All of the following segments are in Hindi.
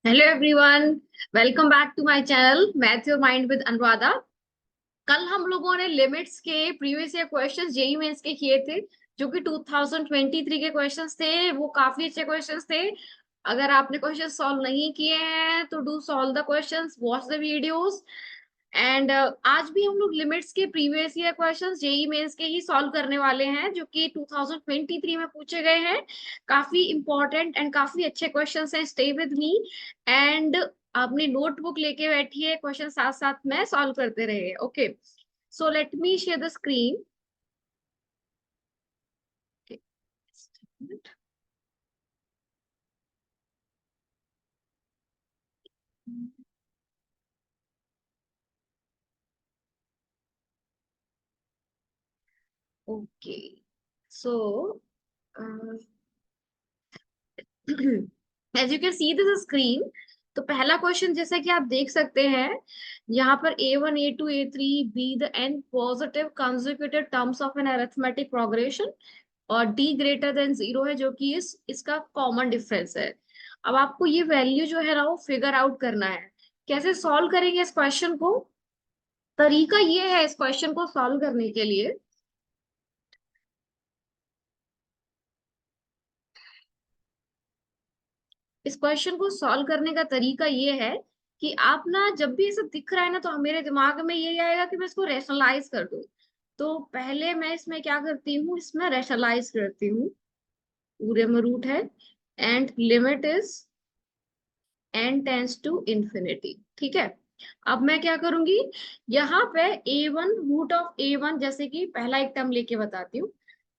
Hello everyone. Welcome back to my channel math your mind with Anuradha. कल हम लोगों ने लिमिट्स के previous year questions JEE Mains के किए थे, जो कि 2023 के क्वेश्चंस थे। वो काफी अच्छे क्वेश्चंस थे। अगर आपने क्वेश्चन सॉल्व नहीं किए हैं तो do solve the questions, watch the videos. And आज भी हम लोग लिमिट्स के previous year questions JEE Mains के ही सॉल्व करने वाले हैं, जो कि 2023 में पूछे गए हैं। काफी इंपॉर्टेंट एंड काफी अच्छे क्वेश्चंस हैं। स्टे विद मी एंड अपनी नोटबुक लेके बैठिए, क्वेश्चन साथ साथ में सॉल्व करते रहिए। Okay, so let me share the screen. Okay, so as you can see this screen. तो पहला क्वेश्चन जैसा कि आप देख सकते हैं, यहाँ पर A1 A2 A3 be the n positive consecutive terms of an arithmetic progression, और डी ग्रेटर देन जीरो है, जो कि इसका कॉमन डिफरेंस है। अब आपको ये वैल्यू जो है ना वो फिगर आउट करना है। कैसे सॉल्व करेंगे इस क्वेश्चन को? तरीका ये है इस क्वेश्चन को सॉल्व करने के लिए। इस क्वेश्चन को सॉल्व करने का तरीका ये है कि आप ना जब भी ऐसा दिख रहा है ना, तो मेरे दिमाग में यही आएगा कि मैं इसको रैशनलाइज कर दूं। तो पहले मैं इसमें क्या करती हूँ, इसमें रैशनलाइज करती हूँ। पूरे में रूट है and limit is n tends to infinity. ठीक है, अब मैं क्या करूंगी, यहाँ पे A1 रूट ऑफ A1, जैसे कि पहला एक टर्म लेके बताती हूँ।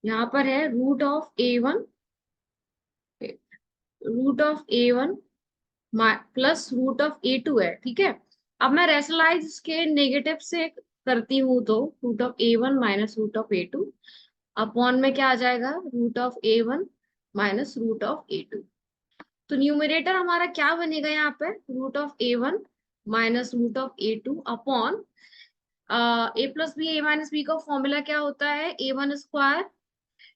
यहाँ पर है root of A1, root of A1 plus root of A2 है। ठीक है, अब मैं रैशनलाइज के नेगेटिव से करती हूँ, तो root of A1 minus root of A2 upon में क्या आ जाएगा, root of A1 minus root of A2। तो न्यूमरेटर हमारा क्या बनेगा यहाँ पे, root of A1 minus root of A2 upon a plus b, a minus b का फॉर्मूला क्या होता है, A1 square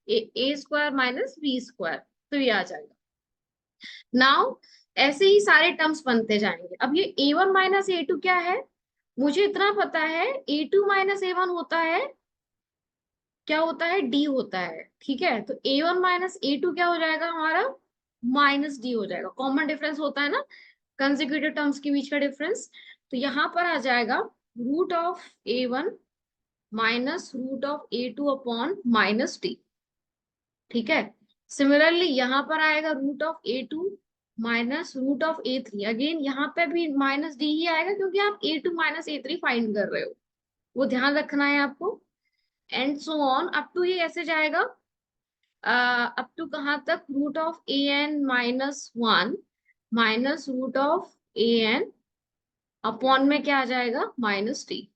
a square minus b square. तो ये आ जाएगा। नाउ ऐसे ही सारे टर्म्स बनते जाएंगे। अब ये A1 माइनस A2 क्या है, मुझे इतना पता है, A2 माइनस A1 होता है, क्या होता है, D होता है। ठीक है, तो A1 माइनस A2 क्या हो जाएगा हमारा, माइनस D हो जाएगा। कॉमन डिफरेंस होता है ना कंसेक्यूटिव टर्म्स के बीच का डिफरेंस। तो यहाँ पर आ जाएगा root of A1 minus root of A2 upon minus D। ठीक है, सिमिलरली यहाँ पर आएगा root of A2 minus root of A3। Again यहाँ पे भी माइनस डी ही आएगा, क्योंकि आप A2 माइनस A3 फाइंड कर रहे हो, वो ध्यान रखना है आपको। And so on up to ये ऐसे जाएगा, अप टू कहाँ तक, root of AN minus 1 minus root of AN upon में क्या आ जाएगा, माइनस डी।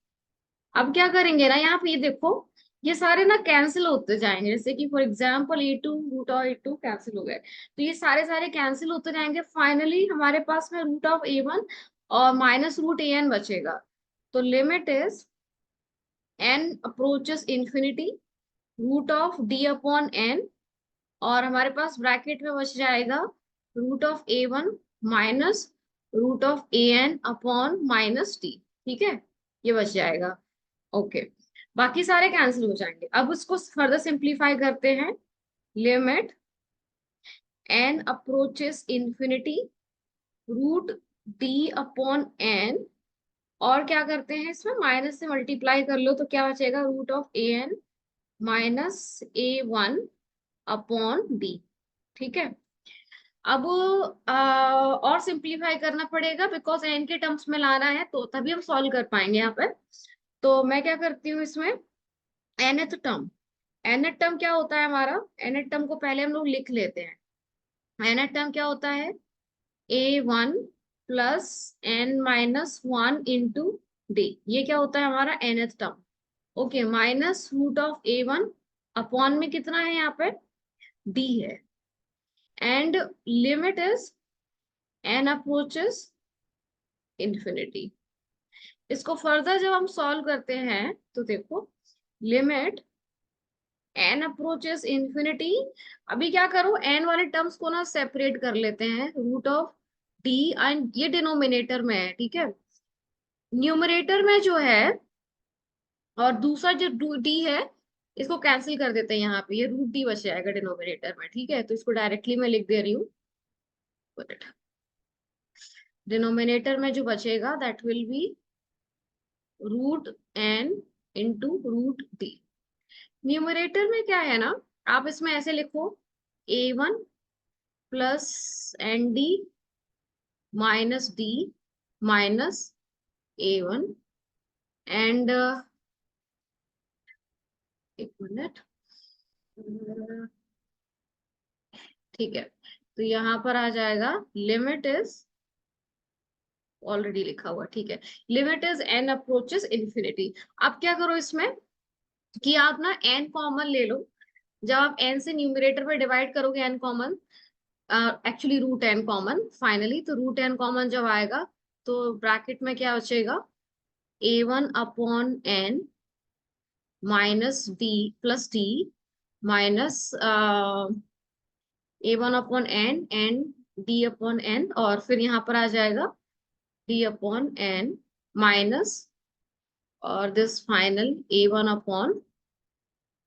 अब क्या करेंगे ना, यहाँ पे ये देखो, ये सारे ना कैंसिल होते जाएंगे। जैसे कि for example A2 root of A2 cancel हो गए, तो ये सारे सारे कैंसिल होते जाएंगे। फाइनली हमारे पास में रूट ऑफ A1 और माइनस रूट AN बचेगा। तो limit is n approaches infinity, root of D upon N, और हमारे पास ब्रैकेट में बच जाएगा root of A1 minus root of AN upon minus D। ठीक है, ये बच जाएगा। ओके, बाकी सारे कैंसिल हो जाएंगे। अब उसको फर्दर सिंप्लीफाई करते हैं। Limit n approaches infinity, root D upon N, और क्या करते हैं, इसमें माइनस से मल्टीप्लाई कर लो तो क्या बचेगा, root of AN minus A1 upon D। ठीक है, अब और सिंप्लीफाई करना पड़ेगा, बिकॉज n के टर्म्स में लाना है, तो तभी हम सॉल्व कर पाएंगे यहाँ पे। तो मैं क्या करती हूँ इसमें, nth टर्म, nth टर्म क्या होता है हमारा, nth टर्म को पहले हम लोग लिख लेते हैं। nth टर्म क्या होता है, A1 plus N-1 into D। ये क्या होता है हमारा nth term. Okay, minus root of A1 upon में कितना है यहाँ पे, D है। And limit is n approaches infinity. इसको फर्दर जब हम सॉल्व करते हैं तो देखो, लिमिट n अप्रोचेस इंफिनिटी। अभी क्या करो, n वाले टर्म्स को ना सेपरेट कर लेते हैं। रूट ऑफ डी एंड ये डिनोमिनेटर में है, ठीक है। न्यूमरेटर में जो है और दूसरा जो डी है इसको कैंसिल कर देते हैं यहाँ पे, ये रूट डी बच जाएगा डिनोमिनेटर में, ठीक है। तो इसको डायरेक्टली मैं लिख दे रही हूँ, डिनोमिनेटर में जो बचेगा that will be root N into root D. Numerator में क्या है ना, आप इसमें ऐसे लिखो A1 plus N D minus D minus A1 and एक मिनट, ठीक है। तो यहाँ पर आ जाएगा लिमिट इज, ऑलरेडी लिखा हुआ, ठीक है। Limit is n approaches infinity. आप क्या करो इसमें कि आप ना एन कॉमन ले लो। जब आप एन से न्यूमरेटर पे डिवाइड करोगे n common, actually root n common finally, तो रूट एन कॉमन जब आएगा तो ब्रैकेट में क्या बचेगा, A1 upon n minus d plus d minus A1 upon n and d upon n, और फिर यहाँ पर आ जाएगा डी अपॉन एन माइनस और this final A1 upon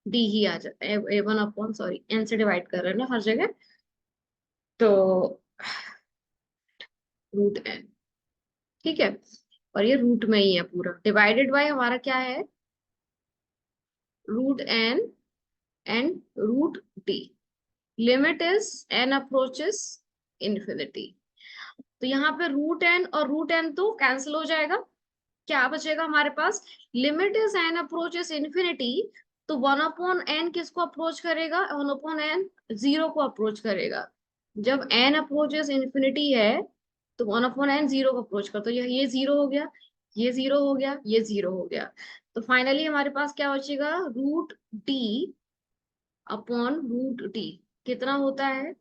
d ही आ जाता है, A1 अपॉन सॉरी एन से डिवाइड कर रहे हैं ना हर जगह, तो रूट एन, ठीक है। और ये रूट में ही है पूरा, डिवाइडेड बाय हमारा क्या है, root n and root d. Limit is n approaches infinity. तो यहाँ पे रूट एन और रूट एन तो कैंसिल हो जाएगा, क्या बचेगा हमारे पास, limit is n approaches infinity. तो वन अपॉन एन किसको अप्रोच करेगा, वन अपॉन एन जीरो को अप्रोच करेगा। जब एन अप्रोचेस इन्फिनिटी है तो वन अपॉन एन जीरो को अप्रोच कर, तो ये जीरो हो गया, ये जीरो हो गया, ये जीरो हो गया। तो फाइनली हमारे पास क्या बचेगा, root D upon root D कितना होता है,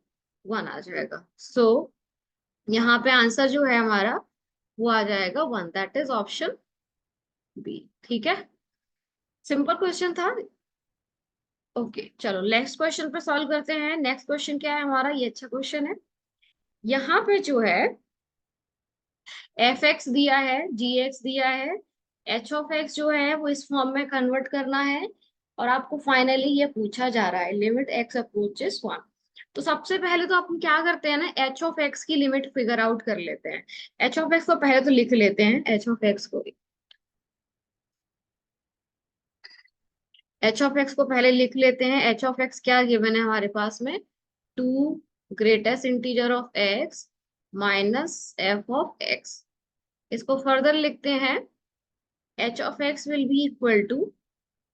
वन आ जाएगा। सो यहाँ पे आंसर जो है हमारा वो आ जाएगा one, that is option B, ठीक है। सिंपल क्वेश्चन था। ओके चलो नेक्स्ट क्वेश्चन पे सॉल्व करते हैं। नेक्स्ट क्वेश्चन क्या है हमारा, ये अच्छा क्वेश्चन है। यहाँ पे जो है एफ एक्स दिया है, जी एक्स दिया है, एच ऑफ एक्स जो है वो इस फॉर्म में कन्वर्ट करना है, और आपको फाइनली ये पूछा जा रहा है लिमिट एक्स अप्रोचेस वन। तो सबसे पहले तो अपन क्या करते हैं ना, एच ऑफ एक्स की लिमिट फिगर आउट कर लेते हैं। एच ऑफ एक्स को पहले तो लिख लेते हैं, एच ऑफ एक्स को, एच ऑफ एक्स को पहले लिख लेते हैं। एच ऑफ एक्स क्या गिवन है हमारे पास में, two greatest integer of X minus F of X. इसको फर्दर लिखते हैं, H of X will be equal to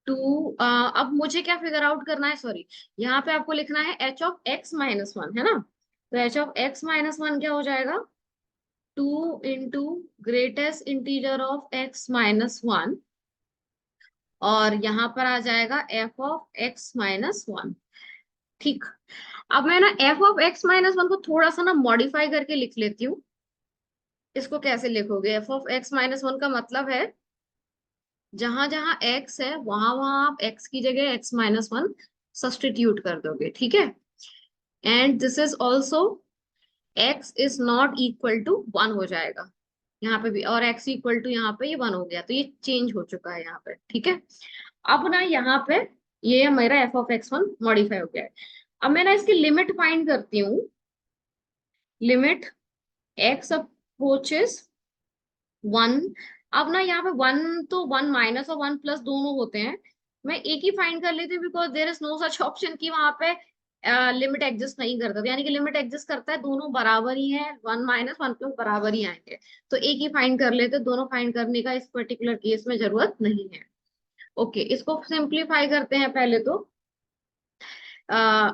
two, अब मुझे क्या फिगर आउट करना है, सॉरी यहाँ पे आपको लिखना है H of X minus one, है ना। तो H of X minus one क्या हो जाएगा, to into greatest integer of X minus one, और यहाँ पर आ जाएगा F of X minus one, ठीक। अब मैं ना F of X minus one को थोड़ा सा ना मॉडिफाई करके लिख लेती हूँ। इसको कैसे लिखोगे, F of X minus one का मतलब है जहां जहां एक्स है वहां वहां आप एक्स की जगह एक्स माइनस वन सब्सटीट्यूट कर दोगे, ठीक है। And this is also X is not equal to one हो जाएगा यहाँ पे भी, और एक्स इक्वल टू यहाँ पे ये वन हो गया, तो ये चेंज हो चुका है यहाँ पे, ठीक है। अब ना यहाँ पे ये मेरा F of x one modify हो गया है। अब मैं ना इसकी लिमिट फाइंड करती हूँ, लिमिट एक्स अप्रोचेस वन। अब ना यहाँ पे वन तो वन माइनस और वन प्लस दोनों होते हैं, मैं एक ही फाइंड कर लेती हूँ because there is no such option कि वहां पे लिमिट एग्जिस्ट नहीं करता, तो यानी कि लिमिट एग्जिस्ट करता है, दोनों बराबर ही है, वन माइनस वन प्लस बराबर ही आएंगे, तो एक ही फाइंड कर लेते, दोनों फाइंड करने का इस पर्टिकुलर केस में जरूरत नहीं है। ओके इसको सिंप्लीफाई करते हैं पहले तो,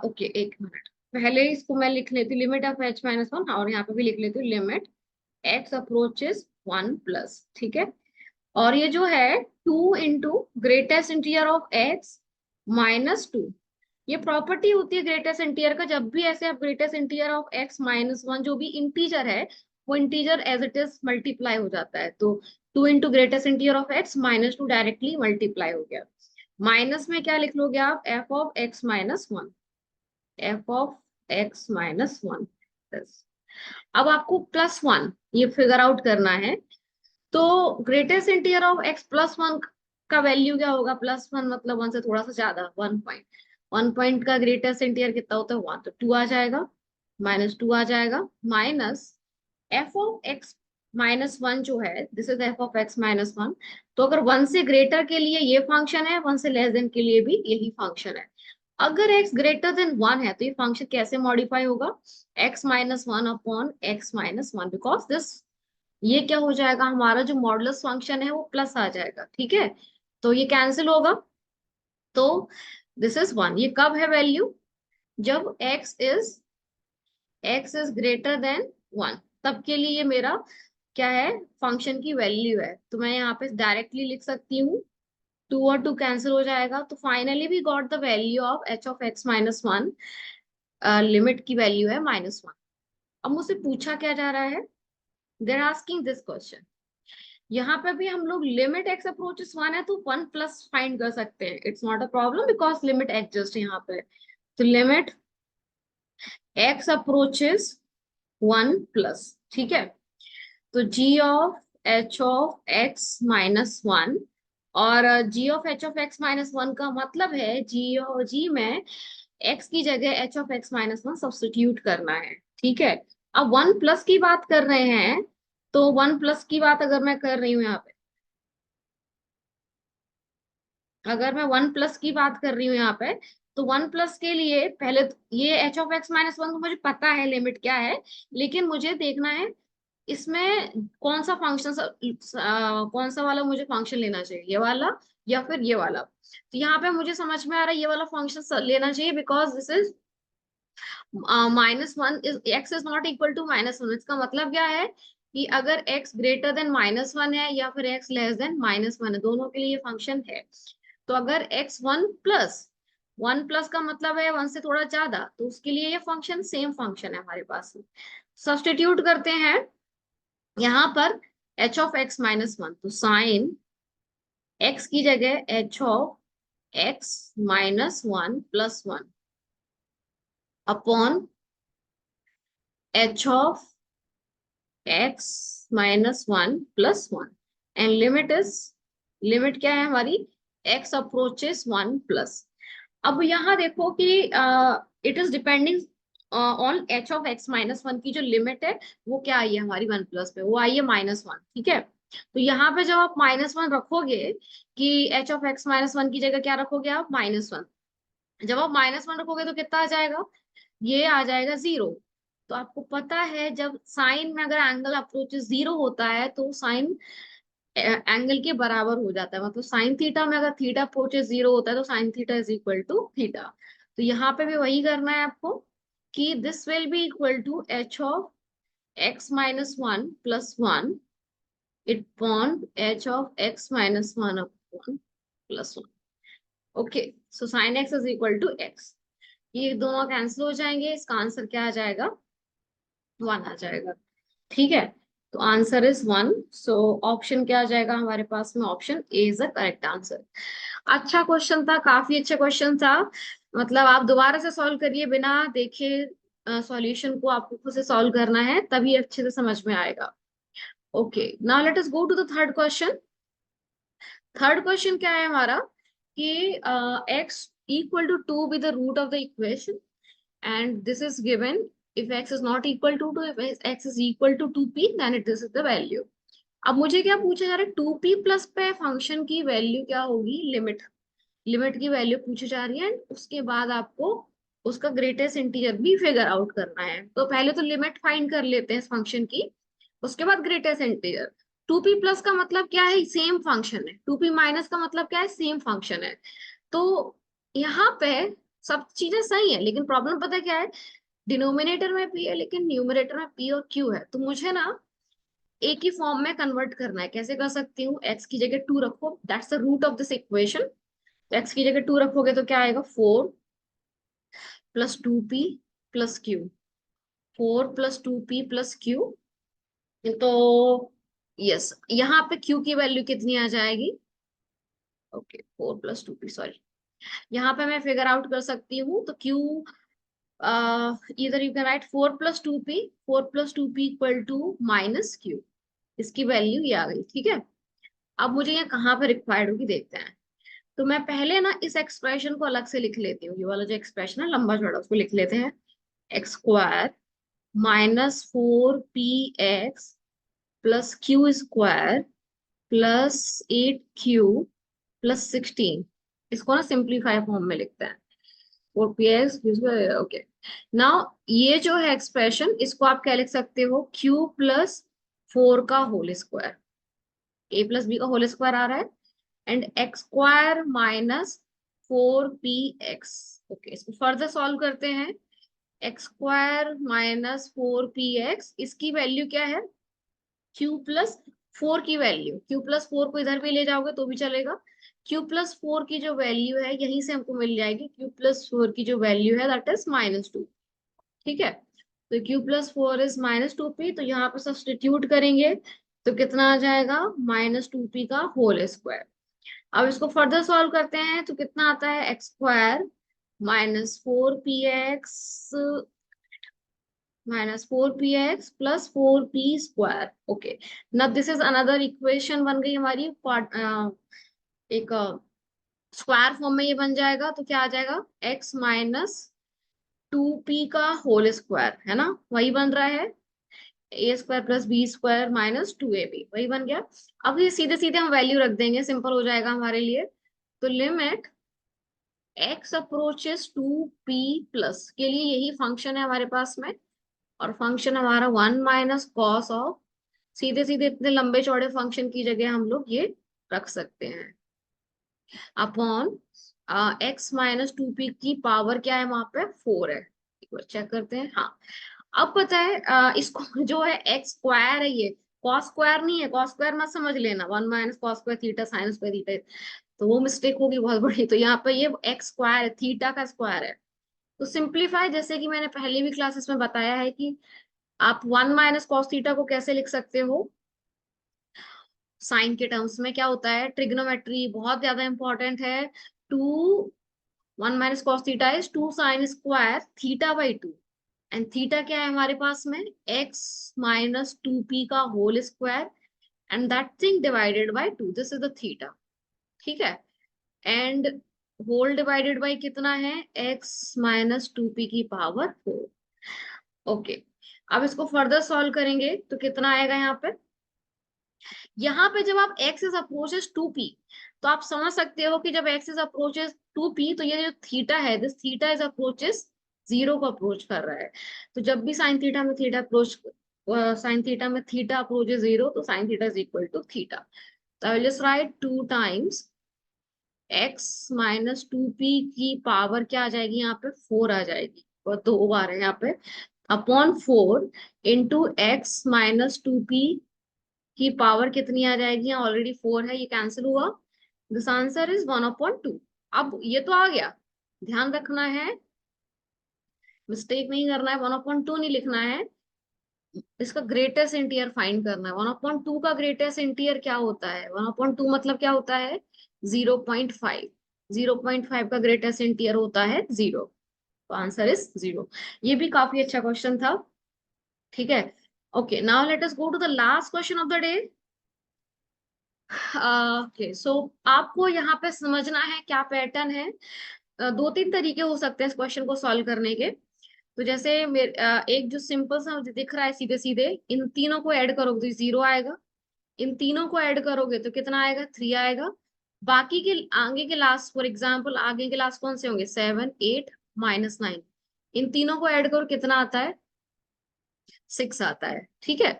ओके एक मिनट, पहले इसको मैं लिख लेती हूँ limit of H minus one, और यहाँ पे भी लिख लेती हूँ limit X approaches one plus, ठीक है। और ये जो है two into greatest integer of X minus two, ये प्रॉपर्टी होती है ग्रेटेस्ट इंटीजर का, जब भी ऐसे आप greatest integer of X minus one जो भी इंटीजर है वो integer as it is multiply हो जाता है, तो two into greatest integer of X minus to directly multiply हो गया। माइनस में क्या लिख लोगे आप, F of X minus one, F of X minus one, अब आपको +1 ये फिगर आउट करना है। तो ग्रेटेस्ट इंटीजर ऑफ x +1 का वैल्यू क्या होगा? +1 मतलब 1 से थोड़ा सा ज्यादा, 1 पॉइंट। 1 पॉइंट का ग्रेटेस्ट इंटीजर कितना होता है? 1, तो 2 आ जाएगा, -2 आ जाएगा, माइनस f(x−1) जो है, दिस इज f(x−1). तो अगर 1 से ग्रेटर के लिए ये फंक्शन है, 1 से लेस देन के लिए भी यही फंक्शन है। अगर x ग्रेटर देन 1 है तो ये फंक्शन कैसे मॉडिफाई होगा? x-1/x-1, बिकॉज दिस, ये क्या हो जाएगा? हमारा जो मॉडुलस फंक्शन है वो प्लस आ जाएगा, ठीक है। तो ये कैंसिल होगा, तो दिस इज 1। ये कब है वैल्यू? जब x इज ग्रेटर देन 1, तब के लिए ये मेरा क्या है? फंक्शन की वैल्यू है। तो मैं यहाँ पे डायरेक्टली लिख सकती हूँ, 2 और 2 कैंसिल हो जाएगा, तो finally we got the value of h(x−1). Limit की वैल्यू है -1। अब मुझसे पूछा क्या जा रहा है? They're asking this question. यहाँ पे भी हम लोग लिमिट x अप्रोचेस 1 है तो 1+ फाइंड कर सकते हैं, it's not a problem because limit exist यहाँ पे। तो लिमिट x अप्रोचेस 1+, ठीक है। तो g of h of x-1, और g of h of x-1 का मतलब है g में x की जगह h ऑफ x-1 सब्स्टिट्यूट करना है, ठीक है। अब 1+ की बात कर रहे हैं, तो 1+ की बात अगर मैं कर रही हूँ यहाँ पे, अगर मैं 1+ की बात कर रही हूँ यहाँ पे, तो 1+ के लिए पहले तो ये h ऑफ x-1 तो मुझे पता है लिमिट क्या है, लेकिन मुझे देखना है इसमें कौन सा फंक्शन, कौन सा वाला मुझे फंक्शन लेना चाहिए, ये वाला या फिर ये वाला। तो यहाँ पे मुझे समझ में आ रहा है ये वाला फंक्शन लेना चाहिए, because this is -1, is x is not equal to -1। इसका मतलब क्या है कि अगर x ग्रेटर देन -1 है या फिर x लेस देन -1 है, दोनों के लिए ये फंक्शन है। तो अगर x 1+, का मतलब है 1 से थोड़ा ज्यादा, तो उसके लिए ये फंक्शन सेम फंक्शन है हमारे पास। सब्स्टिट्यूट करते हैं यहाँ पर h ऑफ x-1, तो साइन x की जगह h of x-1 +1 upon h of x-1 +1, and limit क्या है हमारी? x approaches 1+। अब यहाँ देखो कि it is depending on h of x-1 की जो लिमिट है वो क्या आई है हमारी 1+ पे, वो आई है -1, ठीक है। तो यहाँ पे जब आप -1 रखोगे, कि h ऑफ x-1 की जगह क्या रखोगे आप? -1। जब आप -1 रखोगे तो कितना आ जाएगा? ये आ जाएगा 0। तो आपको पता है जब साइन में अगर एंगल अप्रोचेस 0 होता है तो साइन एंगल के बराबर हो जाता है, मतलब साइन थीटा में अगर थीटा अप्रोचेस 0 होता है तो sine theta is equal to theta. तो यहाँ पे भी वही करना है आपको, कि this will be equal to h of x-1 +1 upon h of x-1 upon +1। Okay, so sine x is equal to x। ये दोनों कैंसिल हो जाएंगे, इसका आंसर क्या आ जाएगा? 1 आ जाएगा, ठीक है। तो आंसर इज 1। सो ऑप्शन क्या आ जाएगा हमारे पास में? Option A is the correct answer. अच्छा क्वेश्चन था, काफी अच्छा क्वेश्चन था। मतलब आप दोबारा से सॉल्व करिए, बिना देखे सॉल्यूशन को आपको खुद से सॉल्व करना है, तभी अच्छे से समझ में आएगा। Okay, now let us go to the third question. Third question क्या है हमारा? कि x equal to 2 with the root of the equation, and this is given if x is not equal to 2, if x is equal to 2p, then this is the value। अब मुझे क्या पूछा जा रहा है? 2p+ पे फंक्शन की वैल्यू क्या होगी? लिमिट की वैल्यू पूछी जा रही है, and उसके बाद आपको उसका ग्रेटेस्ट इंटीजर भी फिगर आउट करना है। तो पहले तो लिमिट फाइंड कर लेते हैं इस फंक्शन की, उसके बाद ग्रेटेस्ट इंटीजर। 2p+ का मतलब क्या है? सेम फंक्शन है। 2p- का मतलब क्या है? सेम फंक्शन है। तो यहाँ पे सब चीजें सही है, लेकिन प्रॉब्लम पता है क्या है? डिनोमिनेटर में p है लेकिन न्यूमरेटर में p और q है, तो मुझे ना एक ही फॉर्म में कन्वर्ट करना है। कैसे कर सकती हूँ? x की जगह 2 रखो, that's the root of this equation. तो x की जगह 2 रखोगे तो क्या आएगा? 4 + 2p + q। 4 + 2p + q। तो यस, यहाँ पे q की वैल्यू कितनी आ जाएगी? Okay, 4 + 2p, sorry. यहाँ पे मैं फिगर आउट कर सकती हूँ, तो q इधर you can write 4 + 2p, 4 + 2p equal to -q। इसकी वैल्यू ये आ गई, ठीक है। अब मुझे ये कहाँ पे रिक्वायर्ड होगी देखते हैं। तो मैं पहले ना इस एक्सप्रेशन को अलग से लिख लेती हूँ, ये वाला जो एक्सप्रेशन है लंबा चौड़ा उसको लिख लेते हैं। x² -4px plus q² +8q + 16, इसको ना सिंप्लीफाई फॉर्म में लिखते हैं। 4px, okay. नाउ ये जो है एक्सप्रेशन, इसको आप क्या लिख सकते हो, q+4 का होल स्क्वायर, a+b का होल स्क्वायर आ रहा है, एंड x² -4px। ओके, इसको फर्दर सॉल्व करते हैं। x² -4px, इसकी वैल्यू क्या है, q+4 की वैल्यू, q+4 को इधर भी ले जाओगे तो भी चलेगा। q+4 की जो वैल्यू है यहीं से हमको मिल जाएगी, q+4 की जो वैल्यू है दैट इज -2। ठीक है, तो q+4 इज -2p, तो यहाँ पे सब्स्टिट्यूट करेंगे तो कितना आ जाएगा, -2p का होल स्क्वायर। अब इसको फर्दर सॉल्व करते हैं तो कितना आता है, x² -4px -4px + 4p²। Okay, now this is another equation बन गई हमारी पार्ट, एक स्क्वायर फॉर्म में ये बन जाएगा, तो क्या आ जाएगा, x -2p का होल स्क्वायर, है ना, वही बन रहा है, a² + b² -2ab, वही बन गया। अब ये सीधे सीधे हम वैल्यू रख देंगे, सिंपल हो जाएगा हमारे लिए। तो लिमिट x अप्रोचेस 2p+ के लिए यही फंक्शन है हमारे पास में, और फंक्शन हमारा 1 - cos ऑफ, सीधे सीधे इतने लंबे चौड़े फंक्शन की जगह हम लोग ये रख सकते हैं, अपॉन x -2p की पावर क्या है, वहां पे 4 है। एक बार चेक करते हैं, हाँ। अब पता है इसको जो है x² है, ये cos² नहीं है, cos² मत समझ लेना, 1 - cos² theta sin square theta, तो वो मिस्टेक होगी बहुत बड़ी। तो यहाँ पे ये x² है, थीटा का स्क्वायर है। तो सिंप्लीफाई, जैसे कि मैंने पहले भी क्लासेस में बताया है कि आप 1 - cos थीटा को कैसे लिख सकते हो, साइन के टर्म्स में। क्या होता है, ट्रिग्नोमेट्री बहुत ज्यादा इंपॉर्टेंट है। Two 1 - cos theta is 2 sin² theta, and theta क्या है हमारे पास में, x -2p का whole square, and that thing divided by 2, this is the theta. ठीक है, एंड होल डिवाइडेड बाय कितना है, x -2p की पावर 4। ओके, अब इसको फर्दर सॉल्व करेंगे तो कितना आएगा यहाँ पे जब आप x इज अप्रोचेस 2p, तो आप समझ सकते हो कि जब x इज अप्रोचेस 2p, तो ये जो थीटा है, दिस थीटा इज अप्रोचेस 0 को अप्रोच कर रहा है। तो जब भी साइन थीटा में थीटा अप्रोचेस 0, तो sine theta is equal to theta. तो I will just write 2 times x-2p की पावर क्या आ जाएगी, यहाँ पे 4 आ जाएगी, और 2 बार है यहाँ पे, अपॉन 4 इंटू x-2p की पावर कितनी आ जाएगी, यहाँ ऑलरेडी 4 है, ये कैंसिल हुआ, दिस आंसर इज 1/2। अब ये तो आ गया, ध्यान रखना है, मिस्टेक नहीं करना है, 1/2 नहीं लिखना है, इसका ग्रेटेस्ट इंटीयर फाइंड करना है। 1/2 का ग्रेटेस्ट इंटीयर क्या होता है, 1/2 मतलब क्या होता है, 0.5, 0.5 का ग्रेटेस्ट इंटीयर होता है 0, तो आंसर इज 0। ये भी काफी अच्छा क्वेश्चन था, ठीक है। Okay, now let us go to the last question of the day. Okay, so आपको यहाँ पे समझना है क्या पैटर्न है। दो तीन तरीके हो सकते हैं इस क्वेश्चन को सॉल्व करने के। तो जैसे एक जो सिंपल सा मुझे दिख रहा है, सीधे सीधे इन तीनों को ऐड करोगे तो 0 आएगा, इन तीनों को ऐड करोगे तो कितना आएगा, 3 आएगा। बाकी के आगे के लास्ट, फॉर एग्जाम्पल आगे के लास्ट कौन से होंगे, 7 8 -9, इन तीनों को ऐड करो कितना आता है, 6 आता है, ठीक है।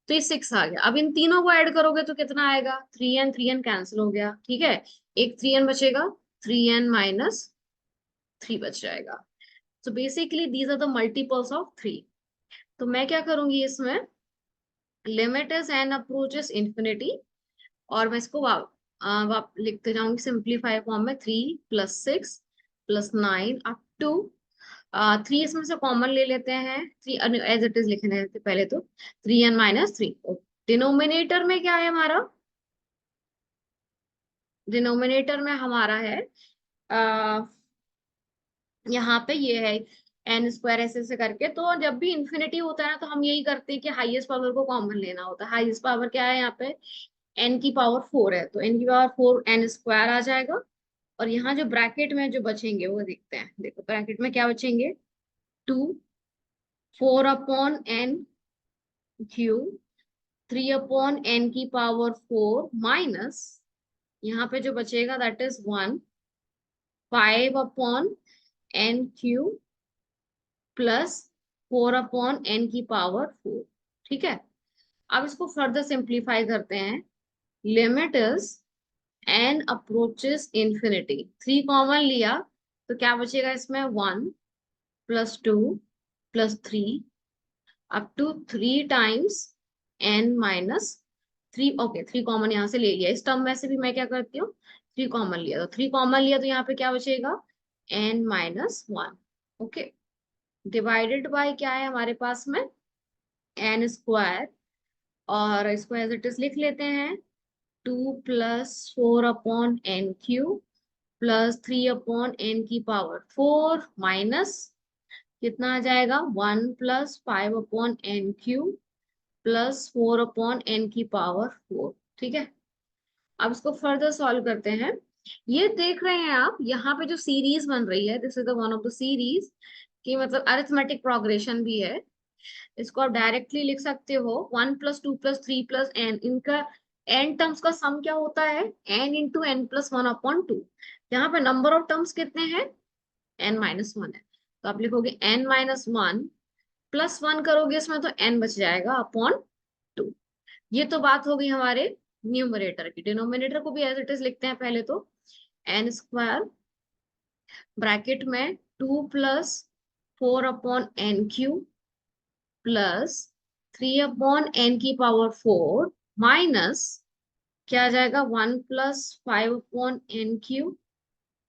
तो ये 6 आ गया। अब इन तीनों को ऐड करोगे तो कितना आएगा, 3n कैंसिल हो गया, ठीक है, एक 3n बचेगा, 3n - 3 बच जाएगा। तो basically these are the multiples of 3। तो मैं क्या करूंगी इसमें, limit is n approaches infinity, और मैं इसको लिखते जाऊंगी सिंप्लीफाई फॉर्म में, 3 + 6 + 9 अप टू 3, इसमें से कॉमन ले लेते हैं, 3 एज इट इज लिखने हैं पहले, तो 3n - 3। डिनोमिनेटर में क्या है हमारा, डिनोमिनेटर में हमारा है, आ, यहाँ पे ये है एन स्क्वायर ऐसे ऐसे करके। तो जब भी इन्फिनिटी होता है ना, तो हम यही करते हैं कि हाईएस्ट पावर को कॉमन लेना होता है। हाईएस्ट पावर क्या है यहाँ पे, एन की पावर 4 है, तो एन की पावर 4 एन स्क्वायर आ जाएगा। और यहाँ जो ब्रैकेट में जो बचेंगे वो देखते हैं। देखो ब्रैकेट में क्या बचेंगे, 2, 4/n³ 3/n की पावर 4 माइनस, यहाँ पे जो बचेगा that is 1, 5/n³ plus 4/n की पावर 4। ठीक है, अब इसको फर्दर सिंप्लीफाई करते हैं। Limit is n approaches infinity, 3 common लिया तो क्या बचेगा इसमें, 1 plus 2 plus 3 up to 3 times n-3। Okay, 3 common यहाँ से ले लिया। इस टर्म में से भी मैं क्या करती हूँ, 3 कॉमन लिया, तो 3 कॉमन लिया तो यहाँ पे क्या बचेगा, n-1। ओके, डिवाइडेड बाय क्या है हमारे पास में, एन स्क्वायर, और इसको एज इट इज लिख लेते हैं, 2 प्लस 4/n³ प्लस 3/n की पावर 4 माइनस, कितना आ जाएगा, 1 प्लस 5/n³ प्लस 4/n की पावर 4। ठीक है, अब इसको फर्दर सॉल्व करते हैं। ये देख रहे हैं आप, यहाँ पे जो सीरीज बन रही है, this is the one of the series, कि मतलब अरिथमेटिक प्रोग्रेशन भी है। इसको आप डायरेक्टली लिख सकते हो, 1 प्लस 2 प्लस 3 प्लस n, इनका n टर्म्स का सम क्या होता है, n×n+1/2। यहाँ पे नंबर ऑफ टर्म्स कितने हैं, n-1 है, तो आप लिखोगे n-1 +1 करोगे इसमें तो n बच जाएगा अपॉन 2। ये तो बात होगी हमारे न्यूमरेटर की। डिनोमिनेटर को भी एज इट इज लिखते हैं पहले तो, n² ब्रैकेट में 2 प्लस 4/n³ प्लस 3/n की पावर 4 माइनस, क्या आ जाएगा, 1 प्लस 5/n³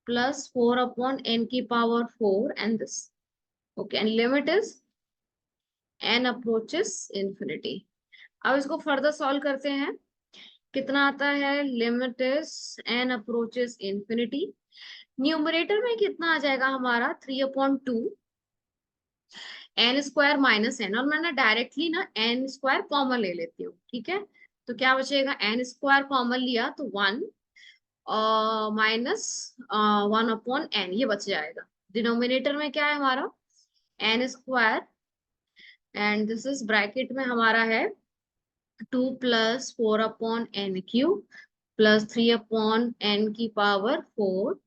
प्लस 4/n की power 4 and this. Okay, and limit is n approaches infinity. अब इसको फर्दर सॉल्व करते हैं। कितना आता है, limit is n approaches infinity. Numerator में कितना आ जाएगा हमारा, 3/2 n² माइनस n, और मैंने डायरेक्टली ना n² कॉमन ले लेती हूँ। ठीक है, तो क्या बचेगा, n² कॉमन लिया तो 1 माइनस 1/n, ये बच जाएगा। डिनोमिनेटर में क्या है हमारा, n² and this is bracket में हमारा है 2 प्लस 4/n³ प्लस 3/n की पावर 4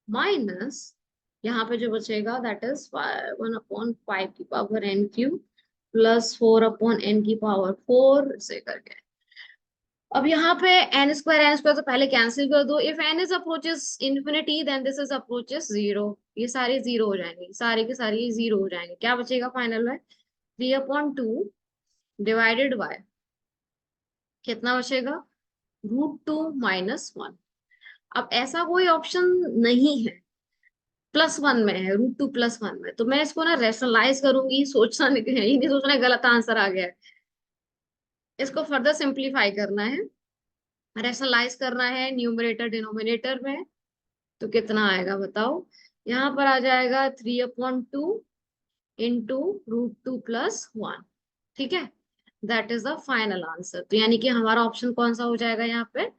माइनस, यहाँ पे जो बचेगा दैट इज 1/5 की पावर n³ प्लस 4/n की पावर 4 से करके। अब यहाँ पे n² तो पहले कैंसिल कर दो। If n is approaches infinity then this is approaches 0, ये सारे 0 हो जाएंगे, सारे के सारे 0 हो जाएंगे। क्या बचेगा फाइनल में, 3/2 डिवाइडेड बाय, कितना बचेगा, √2 - 1। अब ऐसा कोई ऑप्शन नहीं है, +1 में है, √2 +1 में, तो मैं इसको ना रेशनलाइज करूंगी, सोचना नहीं है, ये नहीं सोचना गलत आंसर आ गया है। इसको फर्दर सिंप्लीफाई करना है, रेशनलाइज करना है न्यूमरेटर डिनोमिनेटर में। तो कितना आएगा बताओ, यहाँ पर आ जाएगा 3/2 इंटू √2 + 1। ठीक है, that is the final answer. तो यानी कि हमारा ऑप्शन कौन सा हो जाएगा यहाँ पे,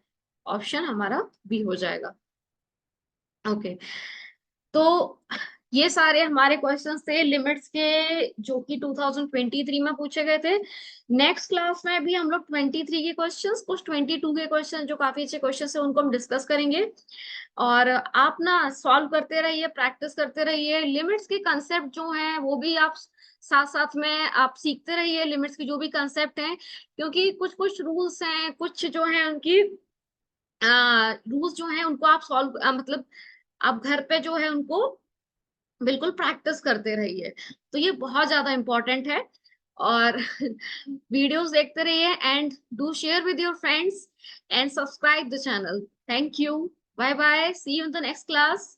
ऑप्शन हमारा बी हो जाएगा। ओके, तो ये सारे हमारे क्वेश्चंस थे लिमिट्स के, जो कि 2023 में पूछे गए थे। नेक्स्ट क्लास में भी हम लोग 23 के क्वेश्चंस, कुछ 22 के क्वेश्चन जो काफी अच्छे क्वेश्चंस है उनको हम डिस्कस करेंगे। और आप ना सॉल्व करते रहिए, प्रैक्टिस करते रहिए। लिमिट्स के कंसेप्ट जो हैं वो भी आप साथ साथ में आप सीखते रहिए, लिमिट्स के जो भी कंसेप्ट हैं, क्योंकि कुछ कुछ रूल्स हैं, कुछ जो है उनकी रूल्स जो हैं उनको आप सॉल्व मतलब आप घर पे जो है उनको बिल्कुल प्रैक्टिस करते रहिए। तो ये बहुत ज्यादा इंपॉर्टेंट है। और वीडियोस देखते रहिए and do share with your friends and subscribe the channel. Thank you, bye bye, see you in the next class.